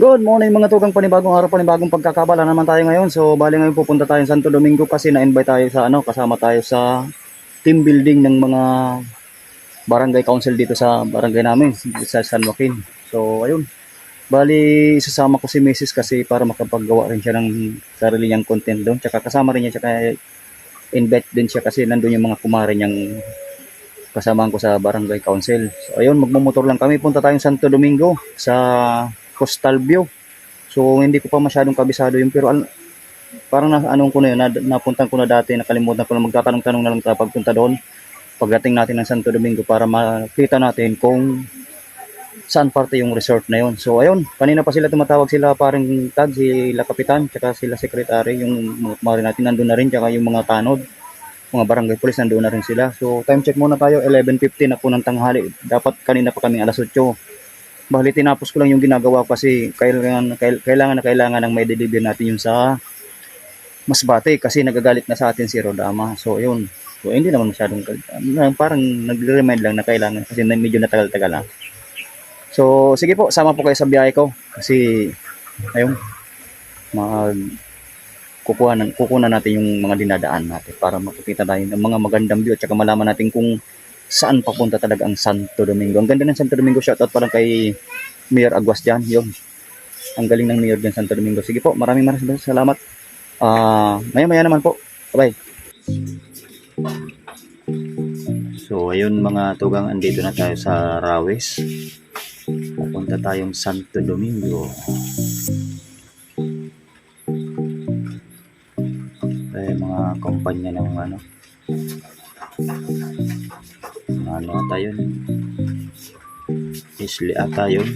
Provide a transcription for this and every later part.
Good morning mga tugang, panibagong araw, panibagong pagkakabala naman tayo ngayon. So bali ngayon pupunta tayo sa Santo Domingo kasi na-invite tayo sa kasama tayo sa team building ng mga barangay council dito sa barangay namin sa San Joaquin. So ayun, bali isasama ko si Mrs. kasi para makapaggawa rin siya ng sarili niyang content doon. Tsaka kasama rin niya, tsaka invite din siya kasi nandun yung mga kumare niyang kasamahan ko sa barangay council. So ayun, magmumotor lang kami, punta tayong Santo Domingo sa Coastal View. So hindi ko pa masyadong kabisado yun, pero parang anong ko na yun, napuntan ko na dati, nakalimutan ko na, magtatanong-tanong na lang tayo pagpunta doon pagdating natin ng Santo Domingo para makita natin kung saan parte yung resort na yun. So ayun, kanina pa sila tumatawag, sila parang Tad, sila kapitan, tsaka sila sekretary, yung mga kumare natin nandun na rin, tsaka yung mga tanod, mga barangay police nandun na rin sila. So time check muna tayo, 11:15 na po ng tanghali. Dapat kanina pa kami alas 8. Bali tinapos ko lang yung ginagawa kasi kailangan ng may deliver natin yung sa Masbate kasi nagagalit na sa atin si Rodama. So yun. So hindi naman masyadong parang nagre-remind lang na kailangan kasi medyo natagal-tagal na. So sige po, sama po kayo sa biyahe ko kasi ayun, kukunan natin yung mga dinadaan natin para makikita tayo ng mga magandang view at saka malaman natin kung saan papunta talaga ang Santo Domingo. Ang ganda ng Santo Domingo, shoutout parang kay Mayor Aguas dyan. Yun. Ang galing ng Mayor dyan Santo Domingo. Sige po, maraming salamat. Maya naman po. Bye. So, ayun mga tugang, andito na tayo sa Rawes. Papunta tayong Santo Domingo. Ay, mga kumpanya ng ano ata yun, Isli ata yun.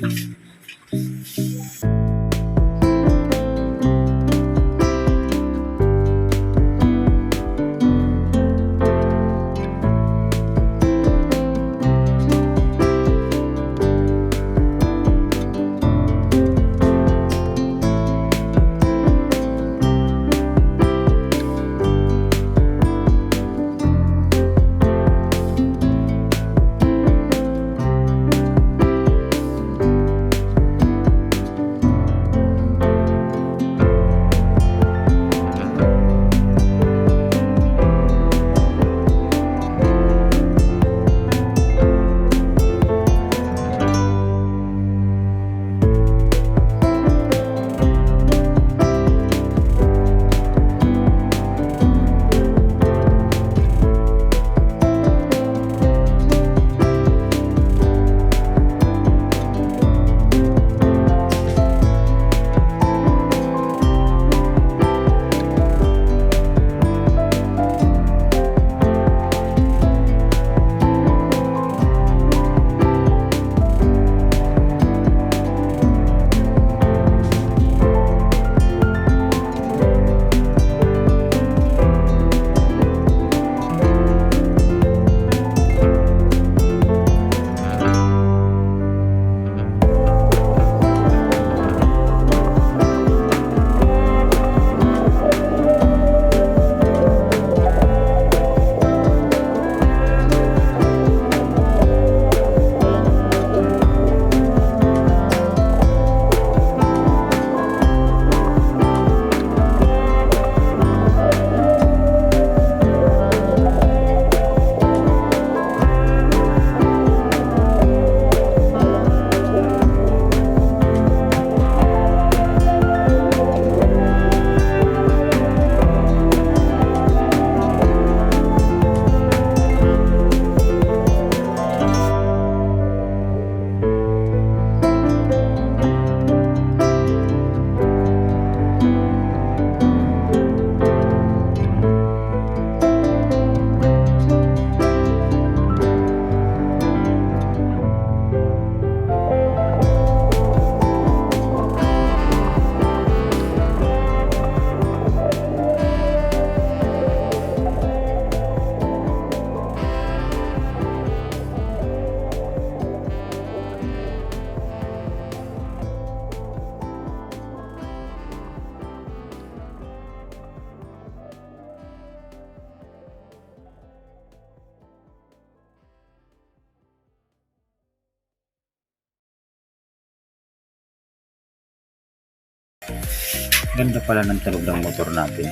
Ganda pala ng tunog ng motor natin.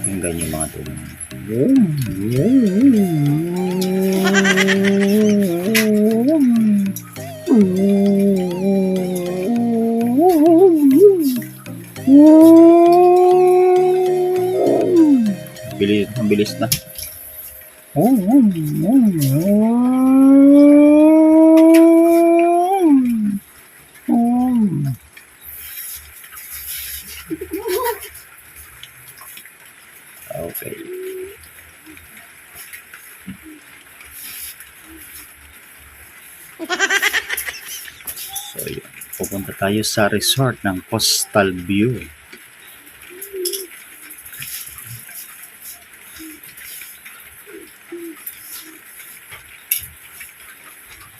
Yung ganyan mga tunog. Ang bilis na. Okay. So, yun. Pupunta tayo sa resort ng Coastal View.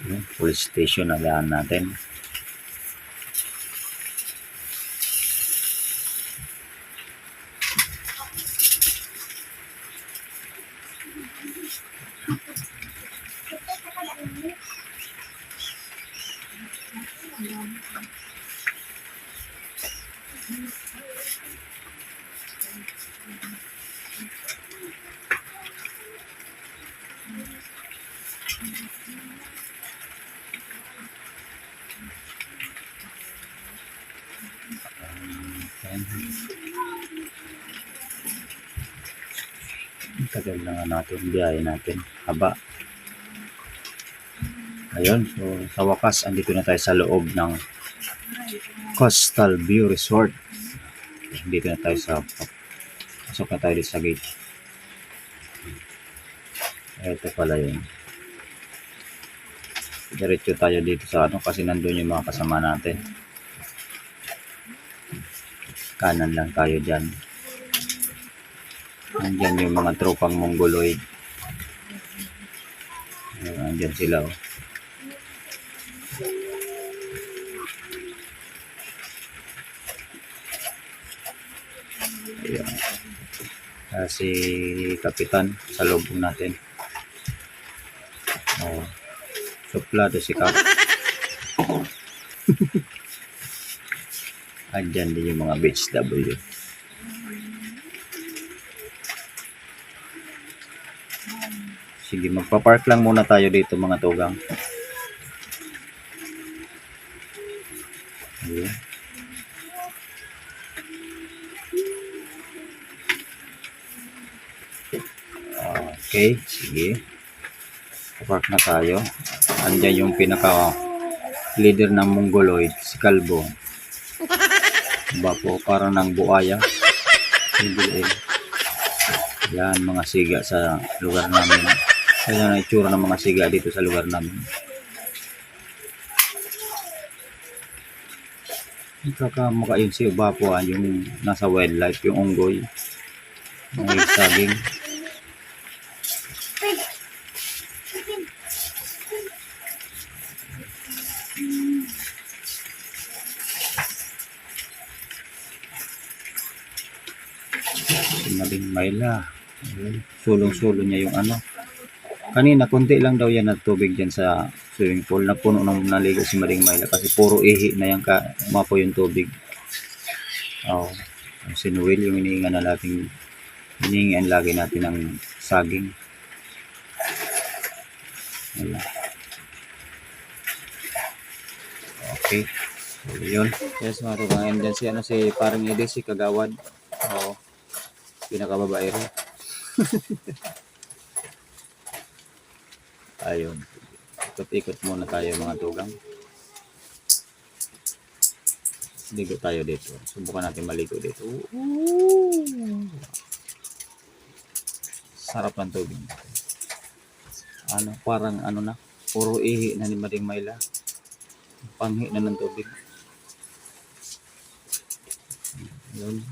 Yun, police station na daan natin. Tagal na nga natin, biyahe natin, haba. Ayun, so sa wakas, andito na tayo sa loob ng Coastal View Resort. Dito na tayo sa, pasok na tayo dito sa gate. Ito pala yun. Diretso tayo dito sa ano, kasi nandun yung mga kasama natin. Kanan lang tayo dyan. Nandyan yung mga tropang Mongoloid. Nandyan sila, oh. Ayan. Si Kapitan sa loob natin. Oh. Suplado si Kap. Andyan din yung mga BHW. Sige, magpa-park lang muna tayo dito mga tugang. Ayan. Okay, sige. Park na tayo. Andiyan yung pinaka leader ng Mongoloid, si Kalbo. Diba po, parang ng buaya. Yan, mga siga sa lugar namin. Kaya na itsura ng mga siga dito sa lugar namin. Kakamakain si Ubapo, yung nasa wildlife, yung unggoy. May saging. Maling Mayla. Sulong-sulo niya yung ano. Kanina, konti lang daw yan na tubig dyan sa swimming pool. Napuno nang naligo si Maling Mayla kasi puro ihi na yan mapo yung tubig. Oh, si Noel yung hinihingan lagi natin ng saging. Wala. Okay. So, yun. Yes, mga tugang. Dyan si parang Ede, si Kagawad. Oo. Pinakababae rin. Ayun. Ikot-ikot muna tayo mga tugang. Ligo tayo dito. Subukan natin maligo dito. Sarap ng tubig. Ano, parang ano na. Puro ihi na ni Maring Mayla. Panghi na ng tubig. Ayun.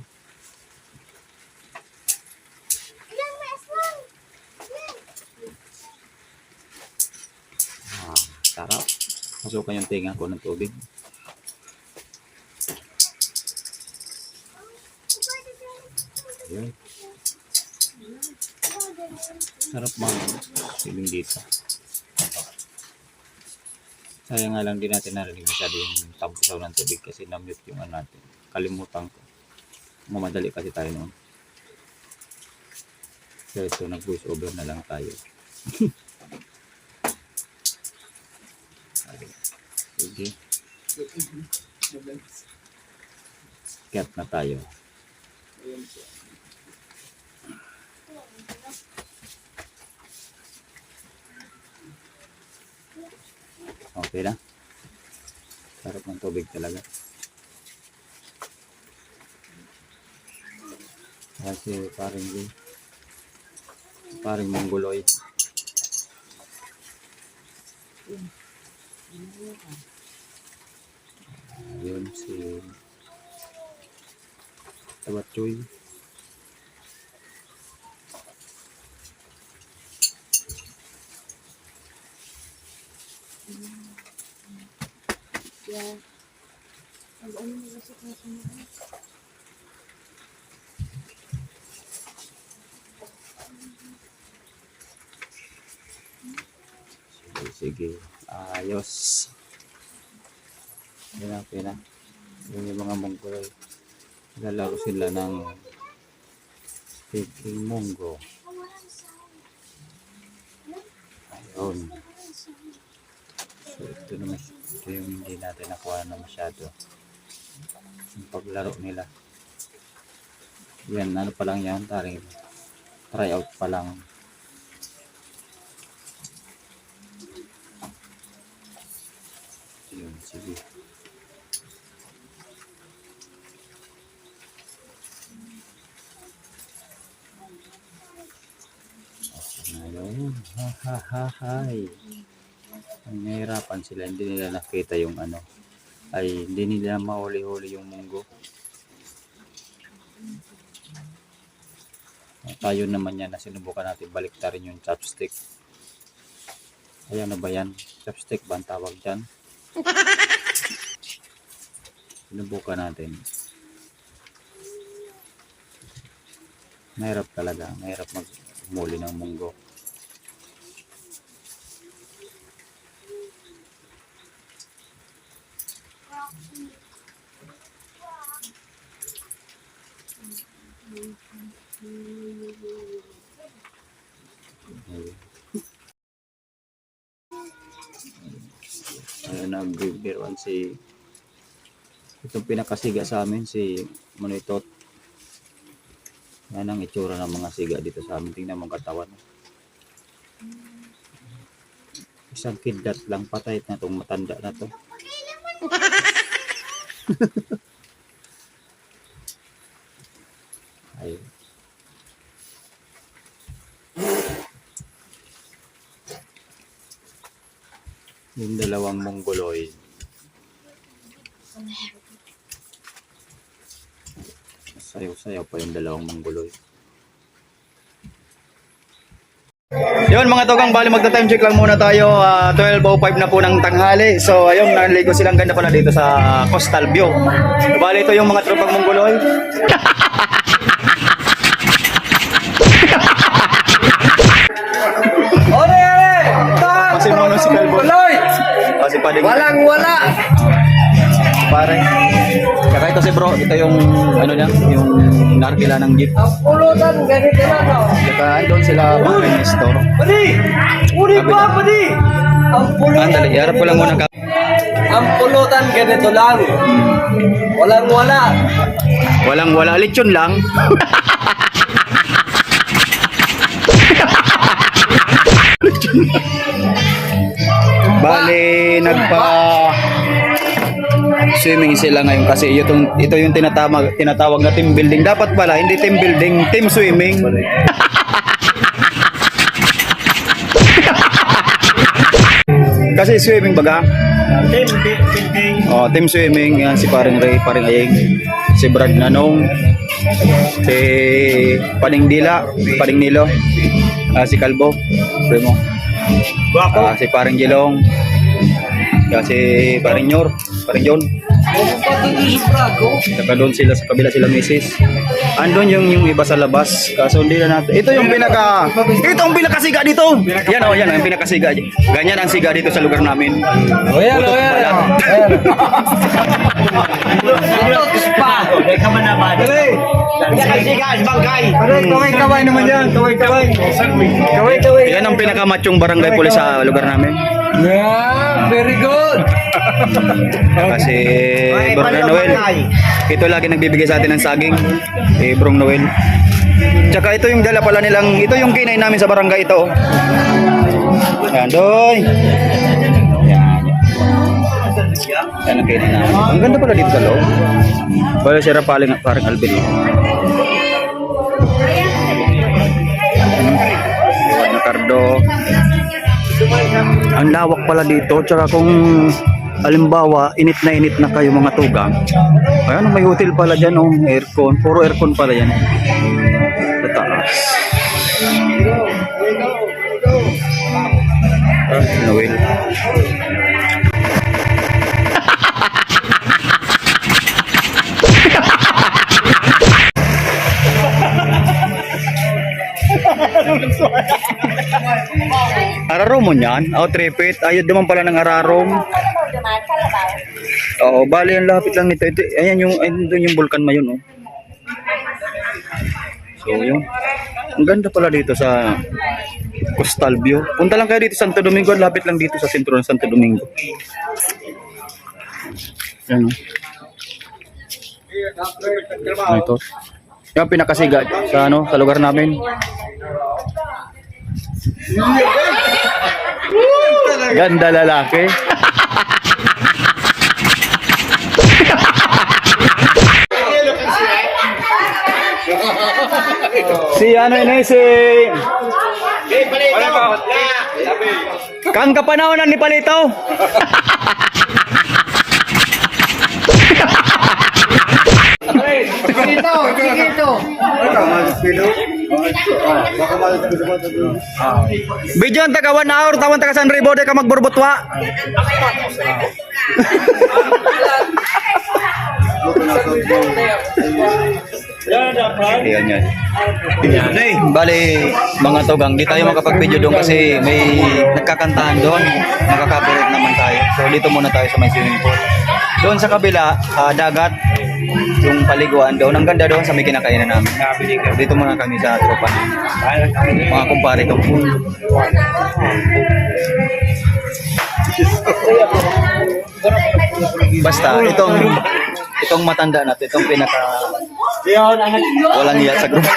Sarap. Masukan yung tinga ko ng tubig. Ayun. Sarap mga siling dito. Sayang nga lang din natin narinig masyado yung tampusaw ng tubig kasi na-mute yung ano natin. nakalimutan ko. Mamadali kasi tayo noon. So ito, nag-voice over na lang tayo. Sige. Get na tayo. Okay na. Sarap ng tubig talaga. Kasi paring mongoloy. Ayun si Tabatchoy. Yeah. Sige. Ayos. Okay na. Yung mga mongoloy. Lalaro sila ng Peking Mongo. Ayun. So ito naman. Ito yung hindi natin nakuha na masyado. Yung paglaro nila. Yan, ano pa lang yan. Try out pa lang. Yun, sige. Ayun. Hay. Ang nahihirapan sila, hindi nila nakita yung ano, ay hindi nila mahuli-huli yung munggo. Tayo naman yan na sinubukan natin baliktarin yung chopstick. Ayan na ba yan? Chopstick ba ang tawag dyan? Sinubukan natin. Mahirap talaga. Mahirap magmuli ng munggo. Ayun na, biruan si itong pinakasiga sa amin, si Monitot. Yan ang itsura ng mga siga dito sa amin. Tingnan mo ang katawan. Isang kidlat lang, patay na itong matanda na to. Ayun. Yung dalawang mongoloid. Sayaw-sayaw pa yung dalawang mongoloid. Yun mga togang, bali magta-time check lang muna tayo. 12:05 na po ng tanghali. So ayun, naligo silang ganda pala dito sa Coastal View. Bali ito yung mga tropang mongoloid. Kasi mono si Calvo. Kasi pading. Walang wala. Pare. Kaya ito si bro, ito yung ano niya, yung narkila ng jeep. Ang pulutan, ganito na no. Kaya doon sila mga store. Padi! Uri pa, padi! Ang pulutan. Andali, iharap ko lang muna ka. Ang pulutan, ganito lang. Walang wala. Walang wala, lechon lang. Bali, swimming sila ngayon kasi ito yung tinatawag na team building. Dapat pala, hindi team building, team swimming. Kasi swimming baga. Team building. Oh, team swimming. Yan si paring Ray, paring Ayeng, si Brad Nanong, si Paning Dila, Paning Nilo, si Calvo, primo. Si paring Jilong, si paring Nyor, paring John. Saka doon sila sa kabila sila misis. Andun yung iba sa labas. Kaso hindi na natin. Ito yung ang pinakasiga dito. Yan oh, yan ang pinakasiga. Ganyan ang siga dito sa lugar namin. O yan. Kaway naman yan. Kaway. Yan ang pinakamatsyong barangay pulis sa lugar namin. Yeah, very good. Kasi Bro Noel, ito lagi nagbibigay sa atin ng saging. Bro Noel. Tsaka ito yung dala pala nilang, ito yung kinay namin sa barangay ito. Yan, doy. Yan. Yan ang kinay namin. Ang ganda pala dito sa loob. Pala siya parang Alvin. Juan Cardo. Ang lawak pala dito. Tsaka kung halimbawa, init na kayo mga tugang. Ayan, may hotel pala dyan, oh. Aircon. Puro aircon pala yan. Sa taas. Noel. Ararom mo yan? Tripit. Ayod naman pala ng ararom. Oo, bali ang lapit lang nito. Ito, ayan doon yung Vulcan Mayon, oh. So, yun. Ang ganda pala dito sa Coastal View. Punta lang kayo dito sa Santo Domingo. Lapit lang dito sa sentro ng Santo Domingo. Yan, oh. Ito. Yung pinakasiga sa sa lugar namin. Ganda lalaki. Si ano yun si Kang kapanahonan ni Palito. Video ang taga 1 hour, tawan taga San Ribo, ka magburbutwa. Ayan yan. Bali, mga tugang, di tayo makapag-video doon kasi may nagkakantahan doon. Nakaka-copyright naman tayo. So dito muna tayo sa may swimming pool. Doon sa kabila, dagat, yung paliguan doon. Ang ganda doon sa may kinakainan namin. Dito muna kami sa tropa. Mga kumpare ko. Basta, itong matanda natin, itong pinaka walang iya sa grupo.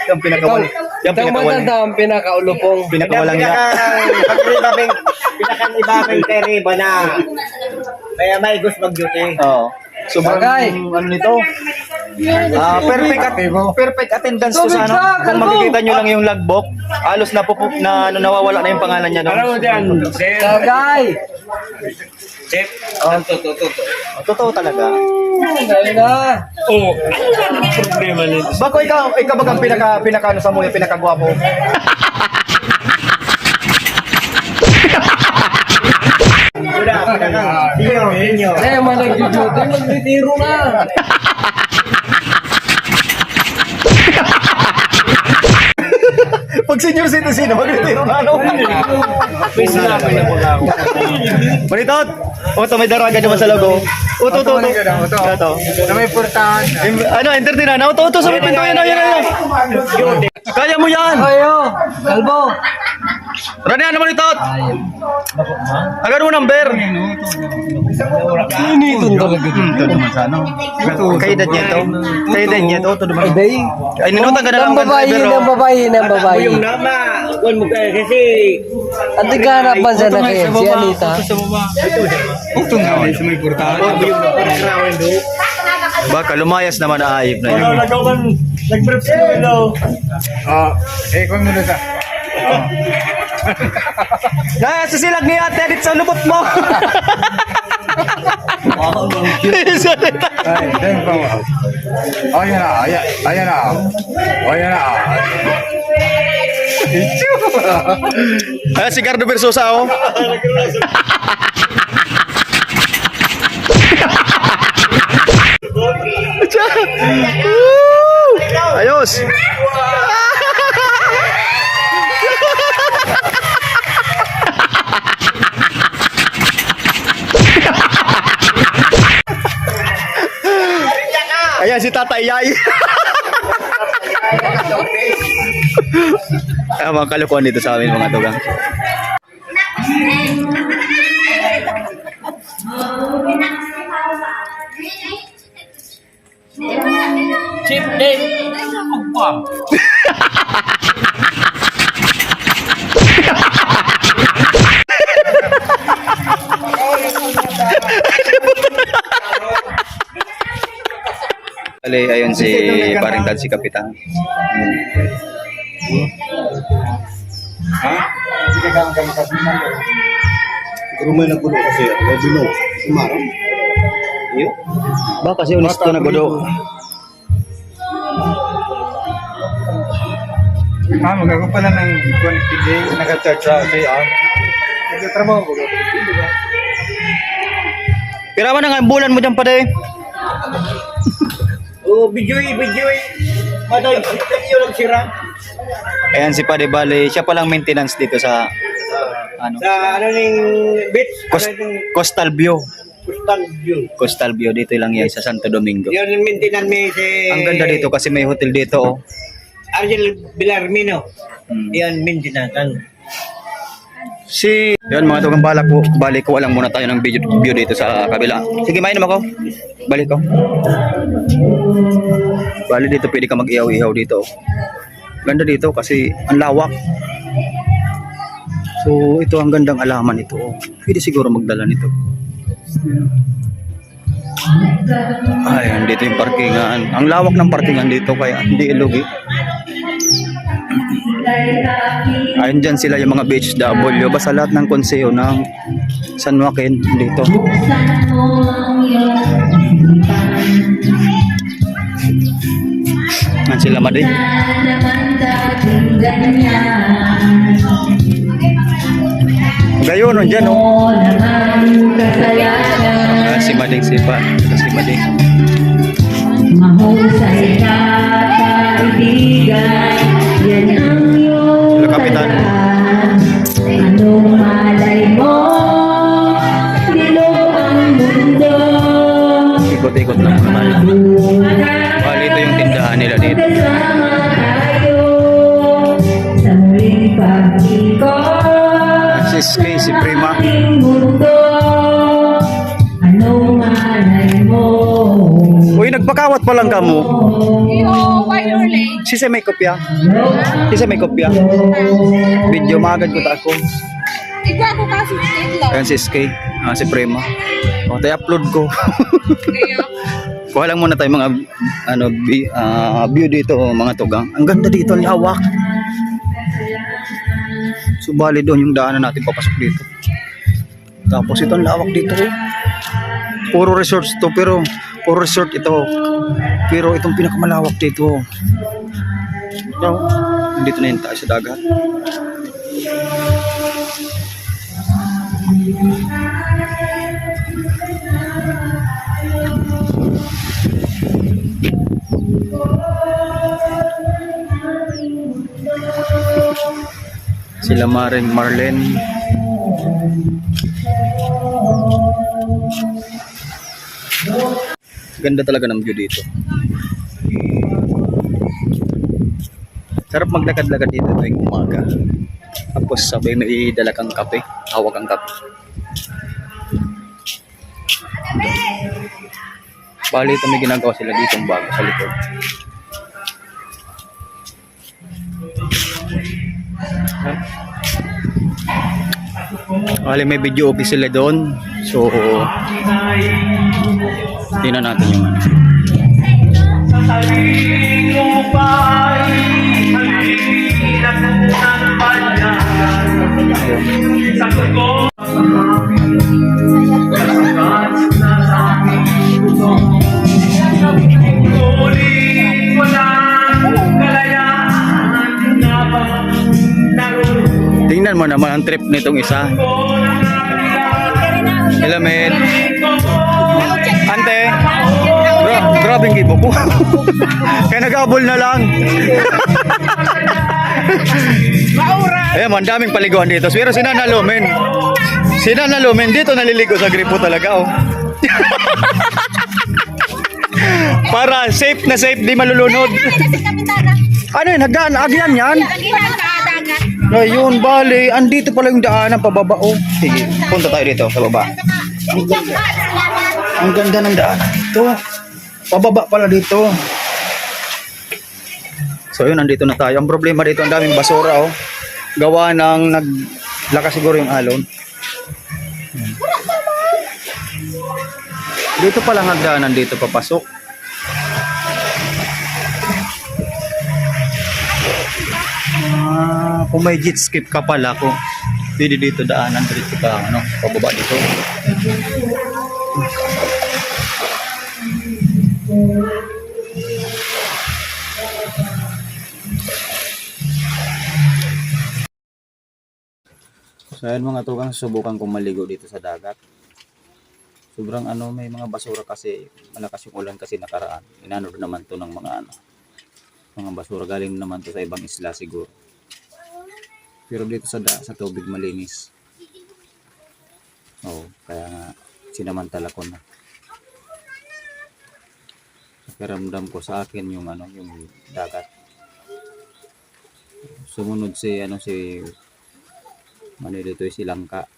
Yung pinakawalang Ang pinakaulupong. pinakawalang iya. Pinakang-ibaming teri ba na? Kaya may gusto mag-duty. Oo. Sobrang Bagay. ano nito? Perfect attendance to sa ano. Kung makikita nyo lang yung logbook, halos na nawawala na yung pangalan niya doon. Tagay. Totoo talaga. Dahil na. Bako ikaw bagang pinaka ano sa mo, yung pinakagwapo. Eh, manag-duty, mag-retiro na. Pag senior citizen, mag-retiro na ano. Manitot! Oto, may daraga naman sa logo. Oto. Ito. Na may portahan. Ano, entertain na. Oto, sa may pinto. Yan. Kaya mo yan. Ayo, kalbo. Rani, ano manitot? Agad mo number. Initong talaga dito. Kaedad niya ito. Ito naman. Day. Ay, ninutan ka na lang ang driver. Ng babae. Yung nama, huwag mo kaya kasi Ang tiganapan sa nakaya, si Anita. ito nga sa may portahan. Yung nakarawan do. Baka lumayas naman na ayip na yun. Nag-prep si Noelo. Kung muna sa. Sa silag ni ate, edit sa lubot mo. Ay, then pa mo. Ayan na, ayan na. Ayan na. Ah, si Gardo Versosa, oh. Woo! Ayos. Ayan si Tata Yay. Mga kalukuhan dito sa amin mga tugang. Chip name. Pagpam. Bale, ayun si paring dad si Kapitan. Ha? Hindi ka kang makasiman. Siguro may nagulo kasi. Nagulo. Sumarang. Iyo? Ba kasi honesto na godo. Magagawa pala ng connectivity. Naka-charge kasi nagtatrabaho ko. Pira man nga bulan mo diyan pa day. Oh, bijoy. Maday, iyo lang sira. Ayan si Pade Bale, siya palang maintenance dito sa ano, Sa ano ning beach? Coastal View. Coastal view. Coastal View dito lang yan sa Santo Domingo. Yun yung maintenance ni si... Ang ganda dito kasi may hotel dito, oh. Argel Villarmino. Yan, maintenance. Yan mga tugang balik ko alam muna tayo ng view dito sa kabila. Sige, main naman ako. Balik ko. Bali dito pwede ka mag-ihaw-ihaw dito. Ganda dito kasi ang lawak. So ito ang gandang alaman ito. Pwede siguro magdala nito. Ayan, dito yung parkingan. Ang lawak ng parkingan dito kaya hindi ilugi. Ayun dyan sila yung mga BHW. Basta lahat ng konseyo ng San Joaquin dito. Yan sila Madi. Gayon, dyan oh. Si Mading Sipa. Si Mading. Mahusay ka, kaibigan, yan ang iyong Hello, Kapitan. tandaan. Anong malay mo, bilog ang mundo. Ikot-ikot lang naman. Bali ito yung tindahan nila dito. Kasama tayo sa muling pag-ikot. Si Prima. Ating mundo, anong malay mo. Uy, nagpakawat pa lang ka mo. Why you're late? Sisa may kopya. Sisa may kopya. Video magad ko ta ako. Ikaw ako kasi late lang. Ayan si SK. Si Prima. O, tayo upload ko. Kaya, Kuha lang muna tayo mga view dito, mga tugang. Ang ganda dito, ang lawak. So bali doon yung daanan natin papasok dito. Tapos ito ang lawak dito. Puro resorts to, pero puro resort ito. Pero itong pinakamalawak dito. Ito, dito na yun tayo sa dagat. Sila Maren Marlene. Ganda talaga ng view dito. Sarap maglakad-lakad dito tuwing umaga. Tapos sabay may dala kang kape. Hawak ang kape. Bali ito may ginagawa sila dito ang bago sa likod. Bali may video office sila doon. So tingnan natin yung ano. tingnan mo naman ang trip nitong isa. Hello, men. Ante. Grabe ang gibo ko. Kaya nag-abol na lang. Ayan, ang daming paliguan dito. Pero sinanalumin. Sinanalumin. Dito naliligo sa gripo talaga, oh. Para safe na safe, di malulunod. Ano yun? Hagdan? Agyan yan? Ayun, bali. Andito pala yung daanan pababa, oh. Sige, punta tayo dito sa baba. Ang ganda ng daanan dito. Pababa pala dito. So yun, nandito na tayo. Ang problema dito, ang daming basura, oh. Gawa ng naglakas siguro yung alon. Dito pala ang hagdanan dito papasok. Kung may jet skip ka pala, kung pwede dito daanan dito ka, ano, pababa dito. So ayan mga tugang, subukan kong maligo dito sa dagat. Sobrang ano, may mga basura kasi, malakas yung ulan kasi nakaraan. Inano naman to ng mga ano, mga basura, galing naman to sa ibang isla siguro. Pero dito sa tubig malinis. Oh, kaya nga sinamantala ko na. Pakiramdam ko sa akin yung ano, yung dagat. Sumunod si ano, si Manila, ito si Langka.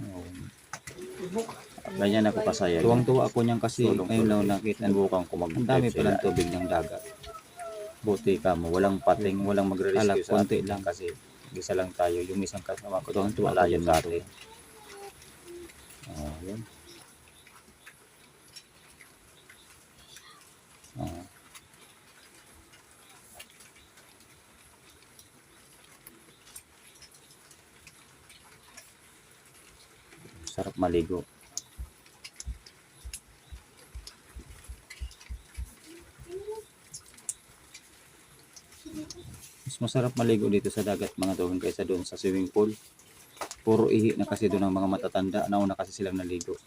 Oh. Ganyan ako kasaya. Tuwang-tuwa ako niyan kasi ngayon lang nakita ng bukang ko ang dami palang tubig ng dagat. Buti ka mo, walang pating, walang magre-rescue sa atin lang kasi isa lang tayo. Yung isang kasama ko doon, malayo sa atin. Oh, yun. Oh. Sarap maligo. Mas masarap maligo dito sa dagat mga tugang kaysa doon sa swimming pool. Puro ihi na kasi doon ang mga matatanda. Nauna kasi silang naligo.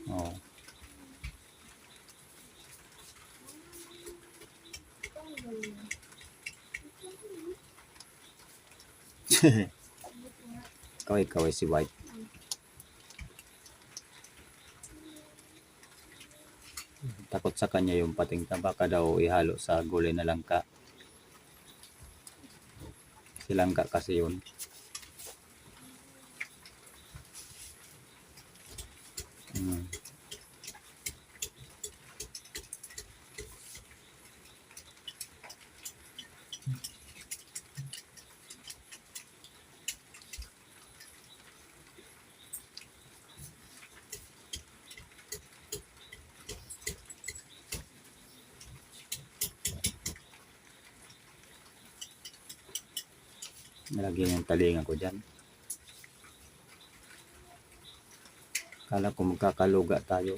Oh. Kaway-kaway si White. Takot sa kanya yung pating baka daw ihalo sa gulay na langka. Si langka kasi yun. Nalagyan yung talinga ko dyan. Kala ko magkakaluga tayo.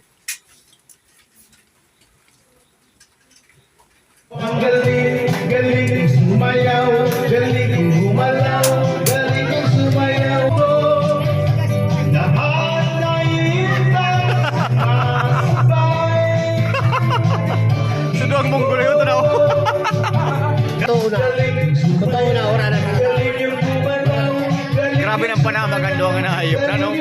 Galing sumayaw, galing gumalaw, galing sumayaw ko. Lahat na itasbay. Suduang mong gulo yun na. Totoo na, ora na. Grabe ng panahon, maganda ang nahayop na, no?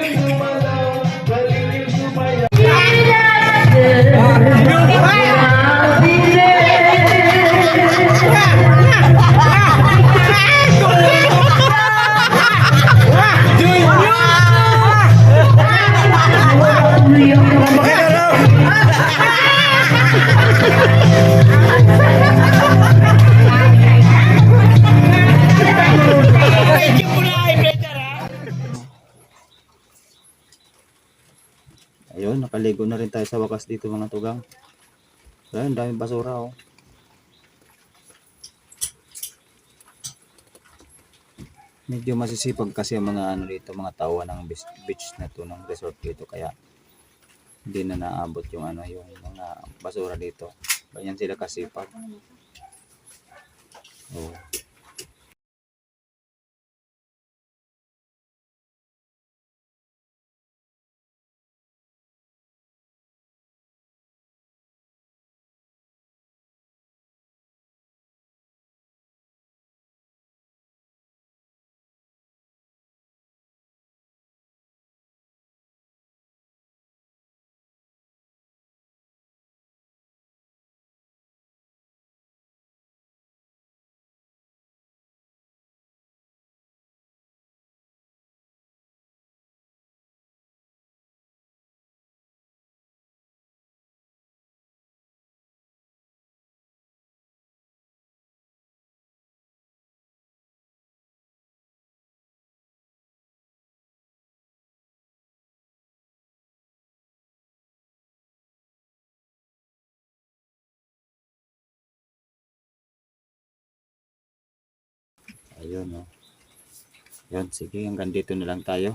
Ayun, nakaligo na rin tayo sa wakas dito mga tugang. Ayun, daming basura, oh. Medyo masisipag kasi ang mga ano dito, mga tawa ng beach na to, ng resort dito, kaya hindi na naabot yung ano, yung mga basura dito. Ganyan sila kasipag. Oh. Ayun, oh. Yun, sige, hanggang dito na lang tayo.